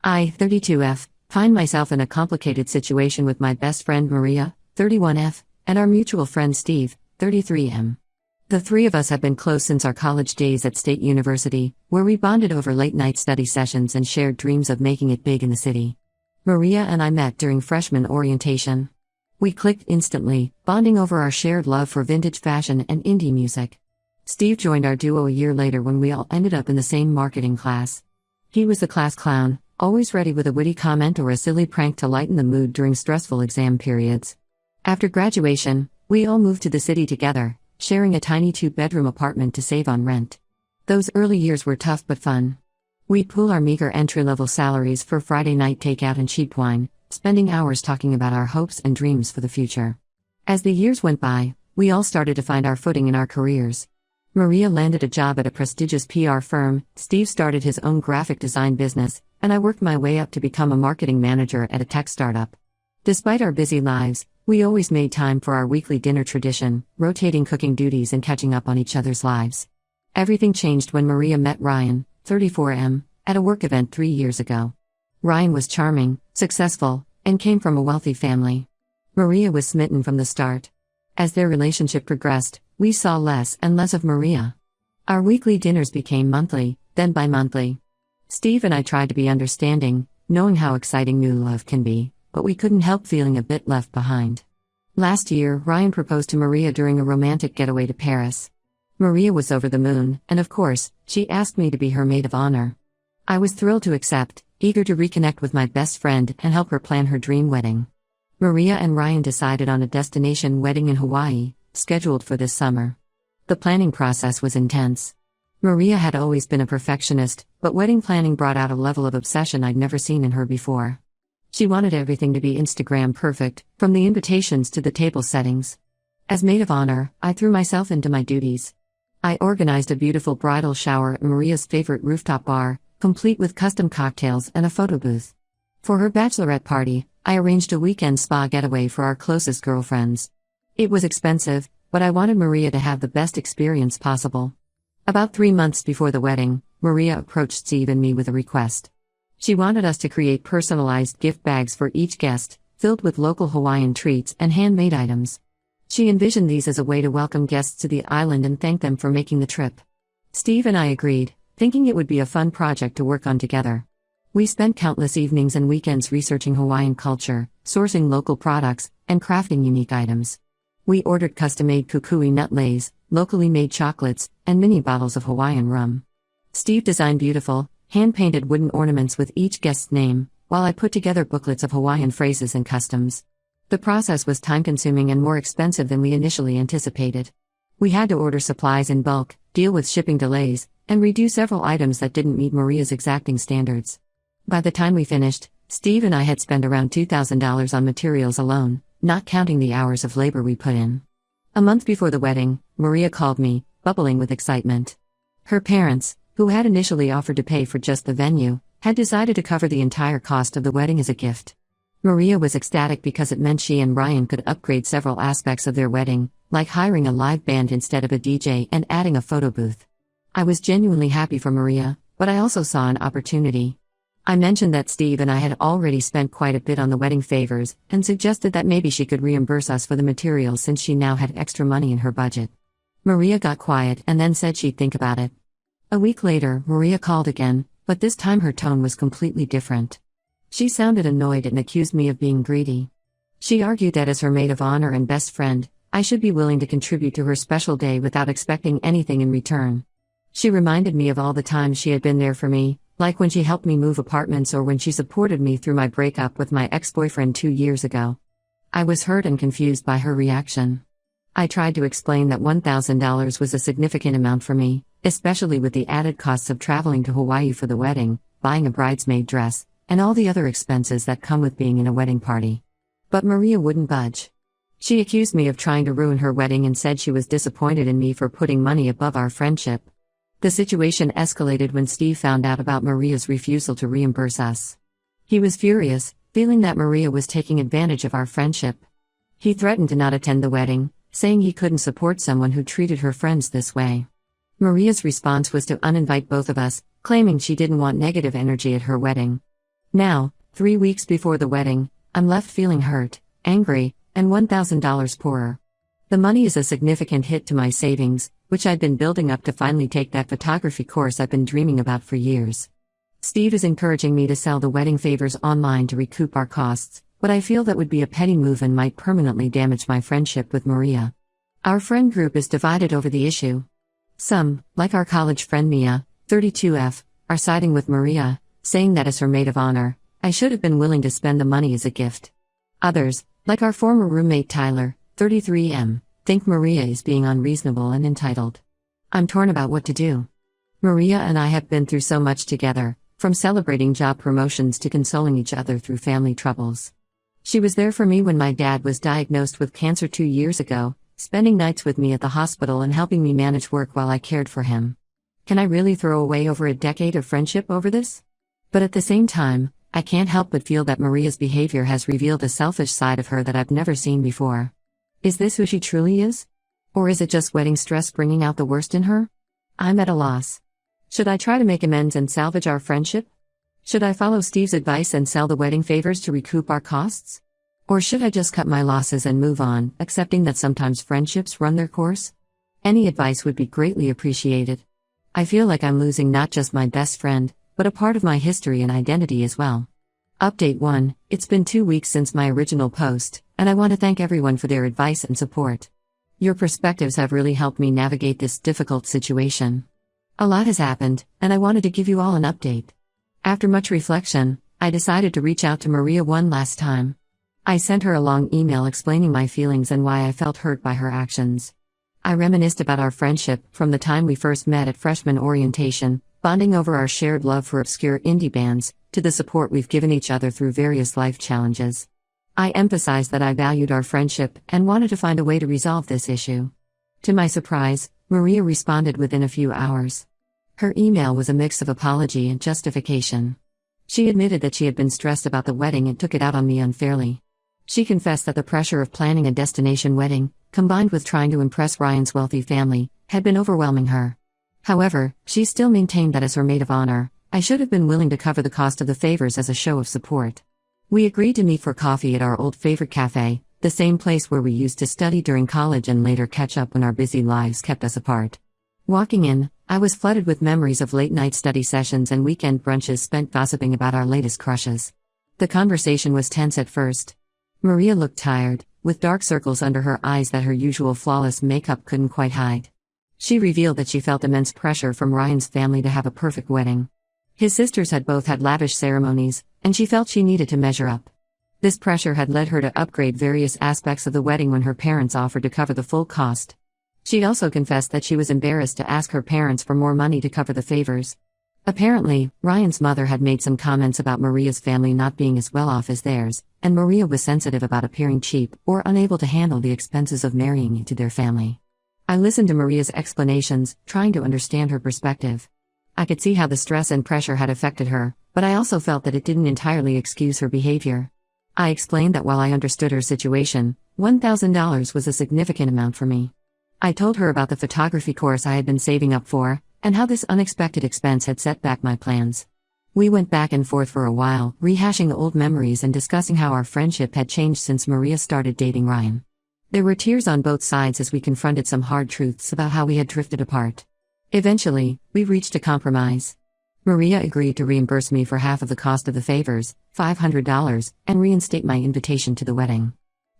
I, 32F, find myself in a complicated situation with my best friend Maria, 31F, and our mutual friend Steve, 33M. The three of us have been close since our college days at State University, where we bonded over late-night study sessions and shared dreams of making it big in the city. Maria and I met during freshman orientation. We clicked instantly, bonding over our shared love for vintage fashion and indie music. Steve joined our duo a year later when we all ended up in the same marketing class. He was the class clown, always ready with a witty comment or a silly prank to lighten the mood during stressful exam periods. After graduation, we all moved to the city together, sharing a tiny 2-bedroom apartment to save on rent. Those early years were tough but fun. We'd pool our meager entry-level salaries for Friday night takeout and cheap wine, spending hours talking about our hopes and dreams for the future. As the years went by, we all started to find our footing in our careers. Maria landed a job at a prestigious PR firm, Steve started his own graphic design business, and I worked my way up to become a marketing manager at a tech startup. Despite our busy lives, we always made time for our weekly dinner tradition, rotating cooking duties and catching up on each other's lives. Everything changed when Maria met Ryan, 34M, at a work event 3 years ago. Ryan was charming, successful, and came from a wealthy family. Maria was smitten from the start. As their relationship progressed, we saw less and less of Maria. Our weekly dinners became monthly, then bi-monthly. Steve and I tried to be understanding, knowing how exciting new love can be, but we couldn't help feeling a bit left behind. Last year, Ryan proposed to Maria during a romantic getaway to Paris. Maria was over the moon, and of course, she asked me to be her maid of honor. I was thrilled to accept, eager to reconnect with my best friend and help her plan her dream wedding. Maria and Ryan decided on a destination wedding in Hawaii, scheduled for this summer. The planning process was intense. Maria had always been a perfectionist, but wedding planning brought out a level of obsession I'd never seen in her before. She wanted everything to be Instagram perfect, from the invitations to the table settings. As maid of honor, I threw myself into my duties. I organized a beautiful bridal shower at Maria's favorite rooftop bar, complete with custom cocktails and a photo booth. For her bachelorette party, I arranged a weekend spa getaway for our closest girlfriends. It was expensive, but I wanted Maria to have the best experience possible. About 3 months before the wedding, Maria approached Steve and me with a request. She wanted us to create personalized gift bags for each guest, filled with local Hawaiian treats and handmade items. She envisioned these as a way to welcome guests to the island and thank them for making the trip. Steve and I agreed, thinking it would be a fun project to work on together. We spent countless evenings and weekends researching Hawaiian culture, sourcing local products, and crafting unique items. We ordered custom-made kukui nut leis, locally made chocolates, and mini bottles of Hawaiian rum. Steve designed beautiful, hand-painted wooden ornaments with each guest's name, while I put together booklets of Hawaiian phrases and customs. The process was time-consuming and more expensive than we initially anticipated. We had to order supplies in bulk, deal with shipping delays, and redo several items that didn't meet Maria's exacting standards. By the time we finished, Steve and I had spent around $2,000 on materials alone, not counting the hours of labor we put in. A month before the wedding, Maria called me, bubbling with excitement. Her parents, who had initially offered to pay for just the venue, had decided to cover the entire cost of the wedding as a gift. Maria was ecstatic because it meant she and Ryan could upgrade several aspects of their wedding, like hiring a live band instead of a DJ and adding a photo booth. I was genuinely happy for Maria, but I also saw an opportunity. I mentioned that Steve and I had already spent quite a bit on the wedding favors, and suggested that maybe she could reimburse us for the materials since she now had extra money in her budget. Maria got quiet and then said she'd think about it. A week later, Maria called again, but this time her tone was completely different. She sounded annoyed and accused me of being greedy. She argued that as her maid of honor and best friend, I should be willing to contribute to her special day without expecting anything in return. She reminded me of all the times she had been there for me, like when she helped me move apartments or when she supported me through my breakup with my ex-boyfriend 2 years ago. I was hurt and confused by her reaction. I tried to explain that $1,000 was a significant amount for me, especially with the added costs of traveling to Hawaii for the wedding, buying a bridesmaid dress, and all the other expenses that come with being in a wedding party. But Maria wouldn't budge. She accused me of trying to ruin her wedding and said she was disappointed in me for putting money above our friendship. The situation escalated when Steve found out about Maria's refusal to reimburse us. He was furious, feeling that Maria was taking advantage of our friendship. He threatened to not attend the wedding, saying he couldn't support someone who treated her friends this way. Maria's response was to uninvite both of us, claiming she didn't want negative energy at her wedding. Now, 3 weeks before the wedding, I'm left feeling hurt, angry, and $1,000 poorer. The money is a significant hit to my savings, which I'd been building up to finally take that photography course I've been dreaming about for years. Steve is encouraging me to sell the wedding favors online to recoup our costs, but I feel that would be a petty move and might permanently damage my friendship with Maria. Our friend group is divided over the issue. Some, like our college friend Mia, 32F, are siding with Maria, saying that as her maid of honor, I should have been willing to spend the money as a gift. Others, like our former roommate Tyler, 33M, think Maria is being unreasonable and entitled. I'm torn about what to do. Maria and I have been through so much together, from celebrating job promotions to consoling each other through family troubles. She was there for me when my dad was diagnosed with cancer 2 years ago, spending nights with me at the hospital and helping me manage work while I cared for him. Can I really throw away over a decade of friendship over this? But at the same time, I can't help but feel that Maria's behavior has revealed a selfish side of her that I've never seen before. Is this who she truly is? Or is it just wedding stress bringing out the worst in her? I'm at a loss. Should I try to make amends and salvage our friendship? Should I follow Steve's advice and sell the wedding favors to recoup our costs? Or should I just cut my losses and move on, accepting that sometimes friendships run their course? Any advice would be greatly appreciated. I feel like I'm losing not just my best friend, but a part of my history and identity as well. Update 1, it's been 2 weeks since my original post, and I want to thank everyone for their advice and support. Your perspectives have really helped me navigate this difficult situation. A lot has happened, and I wanted to give you all an update. After much reflection, I decided to reach out to Maria one last time. I sent her a long email explaining my feelings and why I felt hurt by her actions. I reminisced about our friendship from the time we first met at freshman orientation, bonding over our shared love for obscure indie bands, to the support we've given each other through various life challenges. I emphasized that I valued our friendship and wanted to find a way to resolve this issue. To my surprise, Maria responded within a few hours. Her email was a mix of apology and justification. She admitted that she had been stressed about the wedding and took it out on me unfairly. She confessed that the pressure of planning a destination wedding, combined with trying to impress Ryan's wealthy family, had been overwhelming her. However, she still maintained that as her maid of honor, I should have been willing to cover the cost of the favors as a show of support. We agreed to meet for coffee at our old favorite cafe, the same place where we used to study during college and later catch up when our busy lives kept us apart. Walking in, I was flooded with memories of late-night study sessions and weekend brunches spent gossiping about our latest crushes. The conversation was tense at first. Maria looked tired, with dark circles under her eyes that her usual flawless makeup couldn't quite hide. She revealed that she felt immense pressure from Ryan's family to have a perfect wedding. His sisters had both had lavish ceremonies, and she felt she needed to measure up. This pressure had led her to upgrade various aspects of the wedding when her parents offered to cover the full cost. She'd also confessed that she was embarrassed to ask her parents for more money to cover the favors. Apparently, Ryan's mother had made some comments about Maria's family not being as well off as theirs, and Maria was sensitive about appearing cheap or unable to handle the expenses of marrying into their family. I listened to Maria's explanations, trying to understand her perspective. I could see how the stress and pressure had affected her, but I also felt that it didn't entirely excuse her behavior. I explained that while I understood her situation, $1,000 was a significant amount for me. I told her about the photography course I had been saving up for, and how this unexpected expense had set back my plans. We went back and forth for a while, rehashing old memories and discussing how our friendship had changed since Maria started dating Ryan. There were tears on both sides as we confronted some hard truths about how we had drifted apart. Eventually, we reached a compromise. Maria agreed to reimburse me for half of the cost of the favors, $500, and reinstate my invitation to the wedding.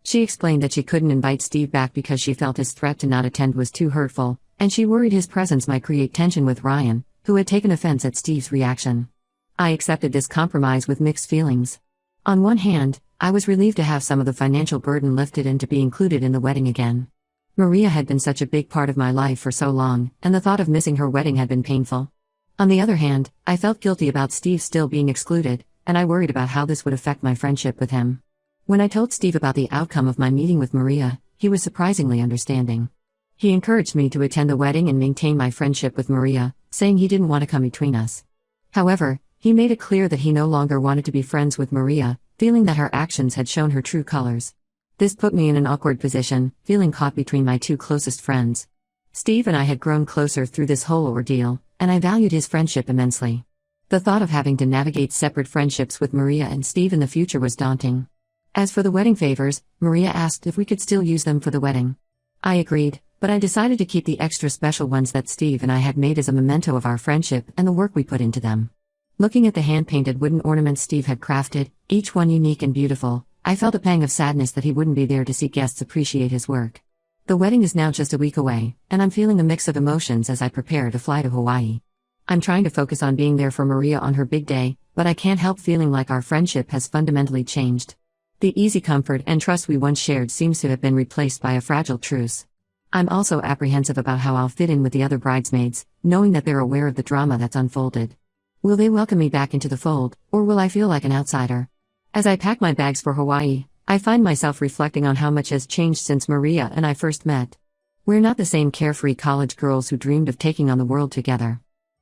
She explained that she couldn't invite Steve back because she felt his threat to not attend was too hurtful, and she worried his presence might create tension with Ryan, who had taken offense at Steve's reaction. I accepted this compromise with mixed feelings. On one hand, I was relieved to have some of the financial burden lifted and to be included in the wedding again. Maria had been such a big part of my life for so long, and the thought of missing her wedding had been painful. On the other hand, I felt guilty about Steve still being excluded, and I worried about how this would affect my friendship with him. When I told Steve about the outcome of my meeting with Maria, he was surprisingly understanding. He encouraged me to attend the wedding and maintain my friendship with Maria, saying he didn't want to come between us. However, he made it clear that he no longer wanted to be friends with Maria, feeling that her actions had shown her true colors. This put me in an awkward position, feeling caught between my two closest friends. Steve and I had grown closer through this whole ordeal, and I valued his friendship immensely. The thought of having to navigate separate friendships with Maria and Steve in the future was daunting. As for the wedding favors, Maria asked if we could still use them for the wedding. I agreed, but I decided to keep the extra special ones that Steve and I had made as a memento of our friendship and the work we put into them. Looking at the hand-painted wooden ornaments Steve had crafted, each one unique and beautiful, I felt a pang of sadness that he wouldn't be there to see guests appreciate his work. The wedding is now just a week away, and I'm feeling a mix of emotions as I prepare to fly to Hawaii. I'm trying to focus on being there for Maria on her big day, but I can't help feeling like our friendship has fundamentally changed. The easy comfort and trust we once shared seems to have been replaced by a fragile truce. I'm also apprehensive about how I'll fit in with the other bridesmaids, knowing that they're aware of the drama that's unfolded. Will they welcome me back into the fold, or will I feel like an outsider? As I pack my bags for Hawaii, I find myself reflecting on how much has changed since Maria and I first met. We're not the same carefree college girls who dreamed of taking on the world together.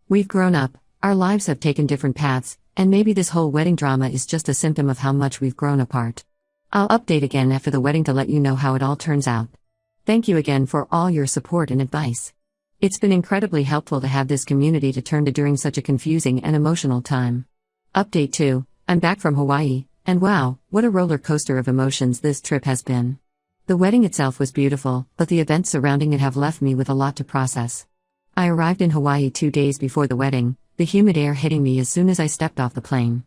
We've grown up, our lives have taken different paths, and maybe this whole wedding drama is just a symptom of how much we've grown apart. I'll update again after the wedding to let you know how it all turns out. Thank you again for all your support and advice. It's been incredibly helpful to have this community to turn to during such a confusing and emotional time. Update 2, I'm back from Hawaii, and wow, what a roller coaster of emotions this trip has been. The wedding itself was beautiful, but the events surrounding it have left me with a lot to process. I arrived in Hawaii 2 days before the wedding, the humid air hitting me as soon as I stepped off the plane.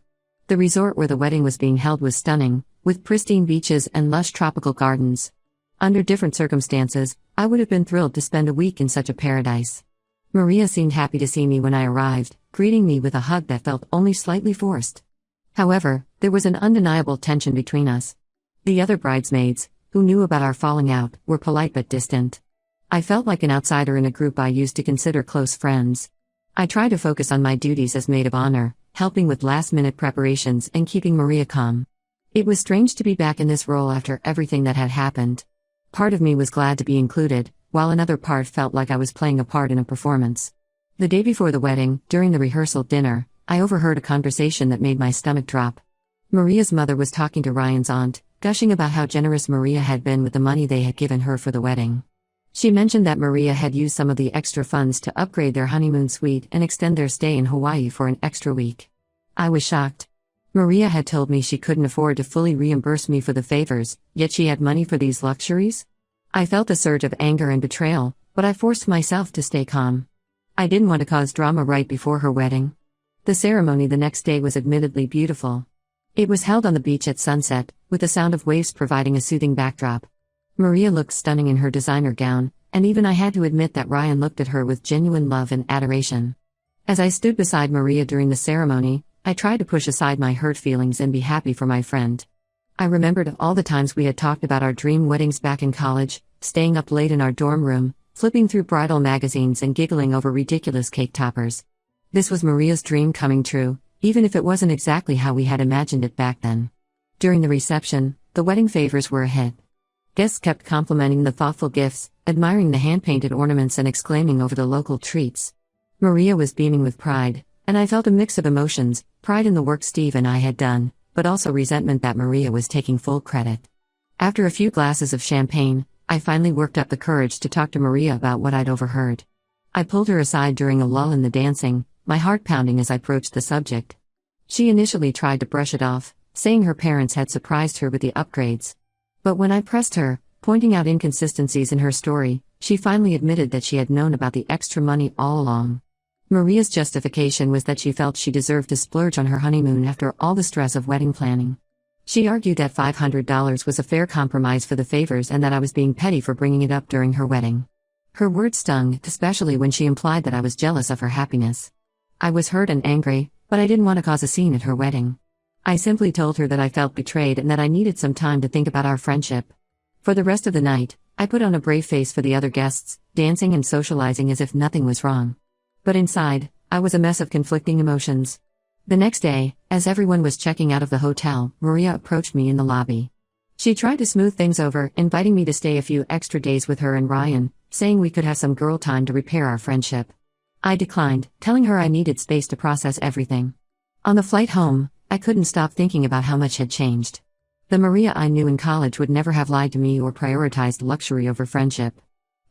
The resort where the wedding was being held was stunning, with pristine beaches and lush tropical gardens. Under different circumstances, I would have been thrilled to spend a week in such a paradise. Maria seemed happy to see me when I arrived, greeting me with a hug that felt only slightly forced. However, there was an undeniable tension between us. The other bridesmaids, who knew about our falling out, were polite but distant. I felt like an outsider in a group I used to consider close friends. I tried to focus on my duties as maid of honor, helping with last-minute preparations and keeping Maria calm. It was strange to be back in this role after everything that had happened. Part of me was glad to be included, while another part felt like I was playing a part in a performance. The day before the wedding, during the rehearsal dinner, I overheard a conversation that made my stomach drop. Maria's mother was talking to Ryan's aunt, gushing about how generous Maria had been with the money they had given her for the wedding. She mentioned that Maria had used some of the extra funds to upgrade their honeymoon suite and extend their stay in Hawaii for an extra week. I was shocked. Maria had told me she couldn't afford to fully reimburse me for the favors, yet she had money for these luxuries? I felt a surge of anger and betrayal, but I forced myself to stay calm. I didn't want to cause drama right before her wedding. The ceremony the next day was admittedly beautiful. It was held on the beach at sunset, with the sound of waves providing a soothing backdrop. Maria looked stunning in her designer gown, and even I had to admit that Ryan looked at her with genuine love and adoration. As I stood beside Maria during the ceremony, I tried to push aside my hurt feelings and be happy for my friend. I remembered all the times we had talked about our dream weddings back in college, staying up late in our dorm room, flipping through bridal magazines and giggling over ridiculous cake toppers. This was Maria's dream coming true, even if it wasn't exactly how we had imagined it back then. During the reception, the wedding favors were a hit. Guests kept complimenting the thoughtful gifts, admiring the hand-painted ornaments and exclaiming over the local treats. Maria was beaming with pride, and I felt a mix of emotions, pride in the work Steve and I had done, but also resentment that Maria was taking full credit. After a few glasses of champagne, I finally worked up the courage to talk to Maria about what I'd overheard. I pulled her aside during a lull in the dancing, my heart pounding as I broached the subject. She initially tried to brush it off, saying her parents had surprised her with the upgrades. But when I pressed her, pointing out inconsistencies in her story, she finally admitted that she had known about the extra money all along. Maria's justification was that she felt she deserved to splurge on her honeymoon after all the stress of wedding planning. She argued that $500 was a fair compromise for the favors and that I was being petty for bringing it up during her wedding. Her words stung, especially when she implied that I was jealous of her happiness. I was hurt and angry, but I didn't want to cause a scene at her wedding. I simply told her that I felt betrayed and that I needed some time to think about our friendship. For the rest of the night, I put on a brave face for the other guests, dancing and socializing as if nothing was wrong. But inside, I was a mess of conflicting emotions. The next day, as everyone was checking out of the hotel, Maria approached me in the lobby. She tried to smooth things over, inviting me to stay a few extra days with her and Ryan, saying we could have some girl time to repair our friendship. I declined, telling her I needed space to process everything. On the flight home, I couldn't stop thinking about how much had changed. The Maria I knew in college would never have lied to me or prioritized luxury over friendship.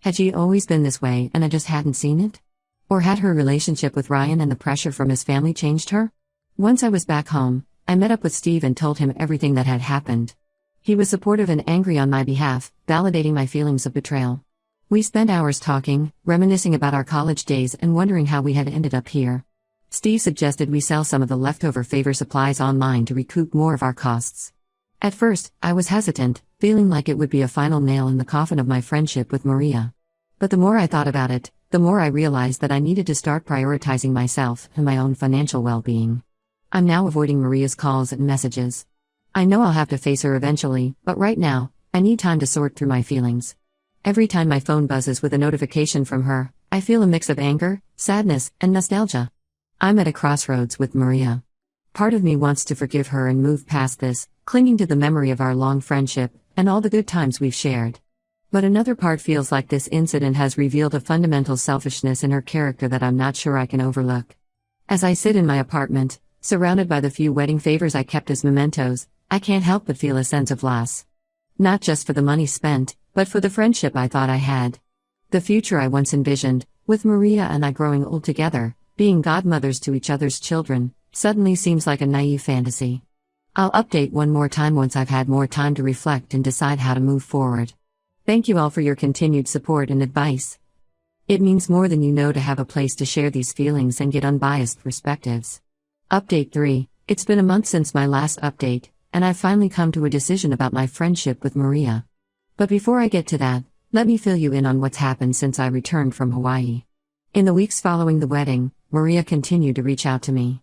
Had she always been this way and I just hadn't seen it? Or had her relationship with Ryan and the pressure from his family changed her? Once I was back home, I met up with Steve and told him everything that had happened. He was supportive and angry on my behalf, validating my feelings of betrayal. We spent hours talking, reminiscing about our college days and wondering how we had ended up here. Steve suggested we sell some of the leftover favor supplies online to recoup more of our costs. At first, I was hesitant, feeling like it would be a final nail in the coffin of my friendship with Maria. But the more I thought about it, the more I realized that I needed to start prioritizing myself and my own financial well-being. I'm now avoiding Maria's calls and messages. I know I'll have to face her eventually, but right now, I need time to sort through my feelings. Every time my phone buzzes with a notification from her, I feel a mix of anger, sadness, and nostalgia. I'm at a crossroads with Maria. Part of me wants to forgive her and move past this, clinging to the memory of our long friendship and all the good times we've shared. But another part feels like this incident has revealed a fundamental selfishness in her character that I'm not sure I can overlook. As I sit in my apartment, surrounded by the few wedding favors I kept as mementos, I can't help but feel a sense of loss. Not just for the money spent, but for the friendship I thought I had. The future I once envisioned, with Maria and I growing old together, being godmothers to each other's children, suddenly seems like a naive fantasy. I'll update one more time once I've had more time to reflect and decide how to move forward. Thank you all for your continued support and advice. It means more than you know to have a place to share these feelings and get unbiased perspectives. Update 3. It's been a month since my last update, and I've finally come to a decision about my friendship with Maria. But before I get to that, let me fill you in on what's happened since I returned from Hawaii. In the weeks following the wedding, Maria continued to reach out to me.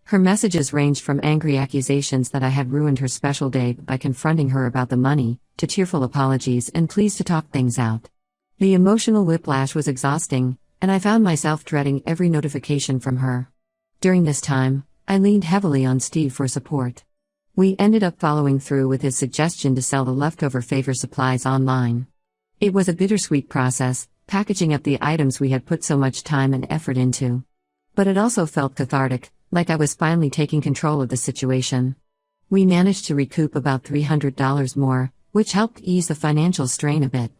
Her messages ranged from angry accusations that I had ruined her special day by confronting her about the money, to tearful apologies and pleas to talk things out. The emotional whiplash was exhausting, and I found myself dreading every notification from her. During this time, I leaned heavily on Steve for support. We ended up following through with his suggestion to sell the leftover favor supplies online. It was a bittersweet process, packaging up the items we had put so much time and effort into. But it also felt cathartic, like I was finally taking control of the situation. We managed to recoup about $300 more, which helped ease the financial strain a bit.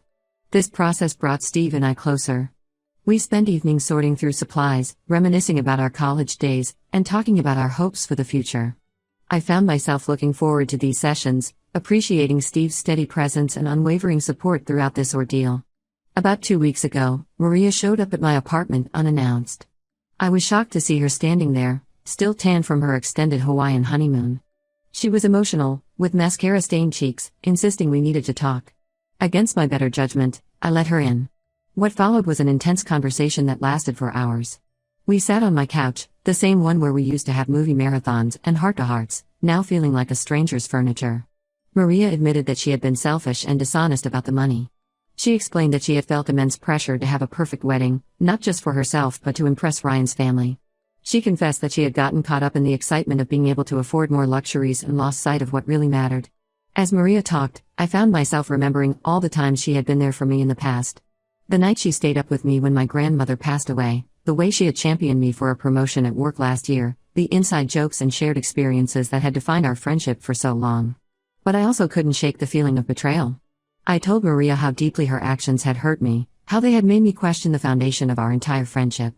This process brought Steve and I closer. We spent evenings sorting through supplies, reminiscing about our college days, and talking about our hopes for the future. I found myself looking forward to these sessions, appreciating Steve's steady presence and unwavering support throughout this ordeal. About 2 weeks ago, Maria showed up at my apartment unannounced. I was shocked to see her standing there, still tan from her extended Hawaiian honeymoon. She was emotional, with mascara-stained cheeks, insisting we needed to talk. Against my better judgment, I let her in. What followed was an intense conversation that lasted for hours. We sat on my couch, the same one where we used to have movie marathons and heart-to-hearts, now feeling like a stranger's furniture. Maria admitted that she had been selfish and dishonest about the money. She explained that she had felt immense pressure to have a perfect wedding, not just for herself but to impress Ryan's family. She confessed that she had gotten caught up in the excitement of being able to afford more luxuries and lost sight of what really mattered. As Maria talked, I found myself remembering all the times she had been there for me in the past. The night she stayed up with me when my grandmother passed away, the way she had championed me for a promotion at work last year, the inside jokes and shared experiences that had defined our friendship for so long. But I also couldn't shake the feeling of betrayal. I told Maria how deeply her actions had hurt me, how they had made me question the foundation of our entire friendship.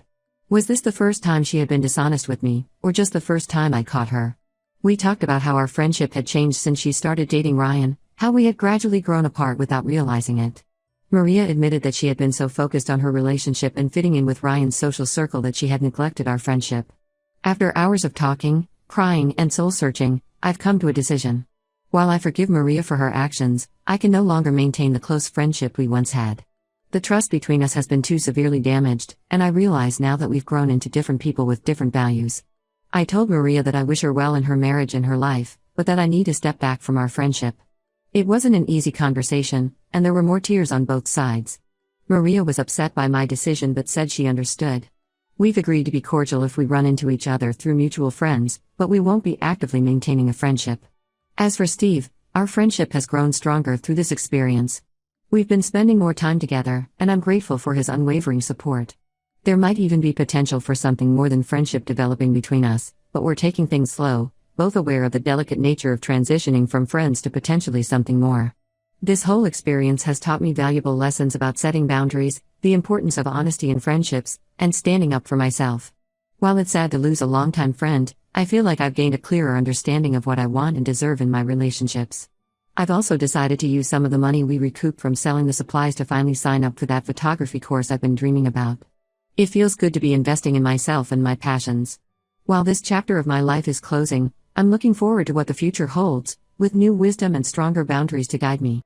Was this the first time she had been dishonest with me, or just the first time I'd caught her? We talked about how our friendship had changed since she started dating Ryan, how we had gradually grown apart without realizing it. Maria admitted that she had been so focused on her relationship and fitting in with Ryan's social circle that she had neglected our friendship. After hours of talking, crying, and soul-searching, I've come to a decision. While I forgive Maria for her actions, I can no longer maintain the close friendship we once had. The trust between us has been too severely damaged, and I realize now that we've grown into different people with different values. I told Maria that I wish her well in her marriage and her life, but that I need to step back from our friendship. It wasn't an easy conversation, and there were more tears on both sides. Maria was upset by my decision but said she understood. We've agreed to be cordial if we run into each other through mutual friends, but we won't be actively maintaining a friendship. As for Steve, our friendship has grown stronger through this experience. We've been spending more time together, and I'm grateful for his unwavering support. There might even be potential for something more than friendship developing between us, but we're taking things slow, both aware of the delicate nature of transitioning from friends to potentially something more. This whole experience has taught me valuable lessons about setting boundaries, the importance of honesty in friendships, and standing up for myself. While it's sad to lose a longtime friend, I feel like I've gained a clearer understanding of what I want and deserve in my relationships. I've also decided to use some of the money we recoup from selling the supplies to finally sign up for that photography course I've been dreaming about. It feels good to be investing in myself and my passions. While this chapter of my life is closing, I'm looking forward to what the future holds, with new wisdom and stronger boundaries to guide me.